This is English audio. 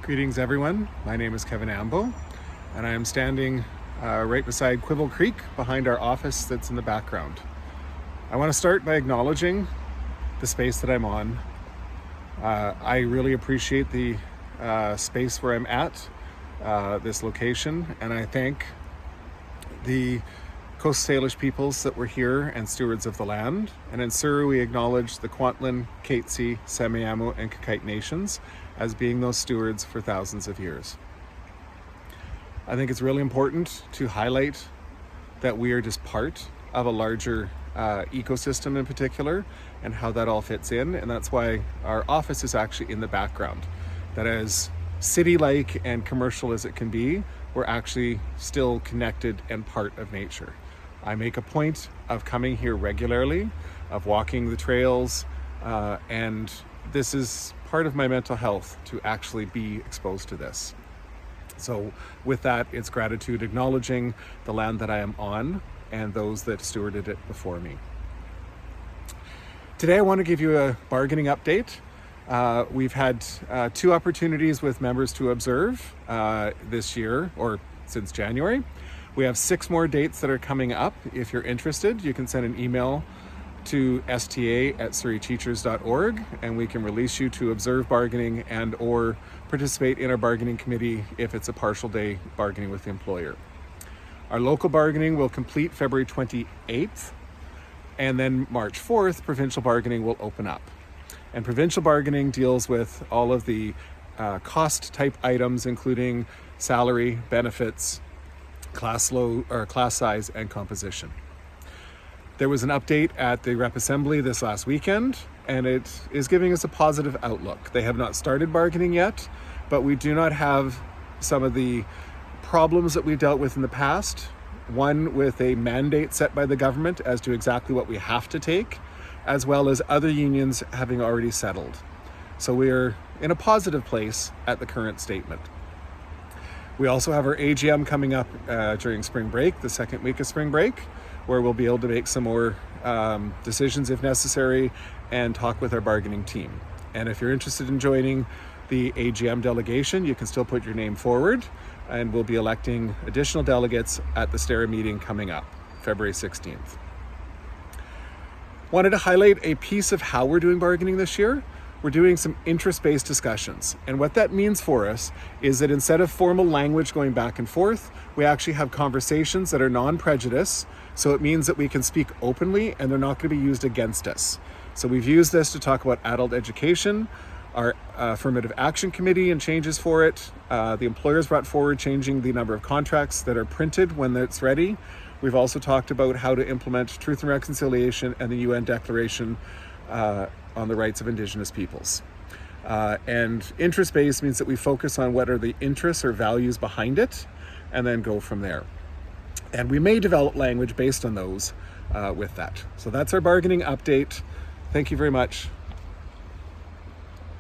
Greetings everyone, my name is Kevin Ambo and I am standing right beside Quibble Creek behind our office that's in the background. I want to start by acknowledging the space that I'm on. I really appreciate the space where I'm at, this location, and I thank the Coast Salish peoples that were here and stewards of the land. And in Surrey we acknowledge the Kwantlen, Katzie, Semiahmoo and Kakite nations as being those stewards for thousands of years. I think it's really important to highlight that we are just part of a larger ecosystem in particular and how that all fits in, and that's why our office is actually in the background. That as city-like and commercial as it can be, we're actually still connected and part of nature. I make a point of coming here regularly, of walking the trails, and this is part of my mental health to actually be exposed to this. So with that, it's gratitude acknowledging the land that I am on and those that stewarded it before me. Today I want to give you a bargaining update. We've had 2 opportunities with members to observe this year, or since January. We have 6 more dates that are coming up. If you're interested, you can send an email to sta@surreyteachers.org and we can release you to observe bargaining and or participate in our bargaining committee if it's a partial day bargaining with the employer. Our local bargaining will complete February 28th, and then March 4th, provincial bargaining will open up. And provincial bargaining deals with all of the cost type items, including salary, benefits, class size, and composition. There was an update at the Rep Assembly this last weekend, and it is giving us a positive outlook. They have not started bargaining yet, but we do not have some of the problems that we've dealt with in the past. One with a mandate set by the government as to exactly what we have to take, as well as other unions having already settled. So we're in a positive place at the current statement. We also have our AGM coming up during spring break, the second week of spring break, where we'll be able to make some more decisions if necessary and talk with our bargaining team. And if you're interested in joining the AGM delegation, you can still put your name forward, and we'll be electing additional delegates at the STARA meeting coming up, February 16th. Wanted to highlight a piece of how we're doing bargaining this year. We're doing some interest-based discussions. And what that means for us is that instead of formal language going back and forth, we actually have conversations that are non-prejudice. So it means that we can speak openly and they're not going to be used against us. So we've used this to talk about adult education, our affirmative action committee and changes for it. The employers brought forward changing the number of contracts that are printed when it's ready. We've also talked about how to implement truth and reconciliation and the UN Declaration on the rights of Indigenous peoples. And interest-based means that we focus on what are the interests or values behind it and then go from there. And we may develop language based on those with that. So that's our bargaining update. Thank you very much.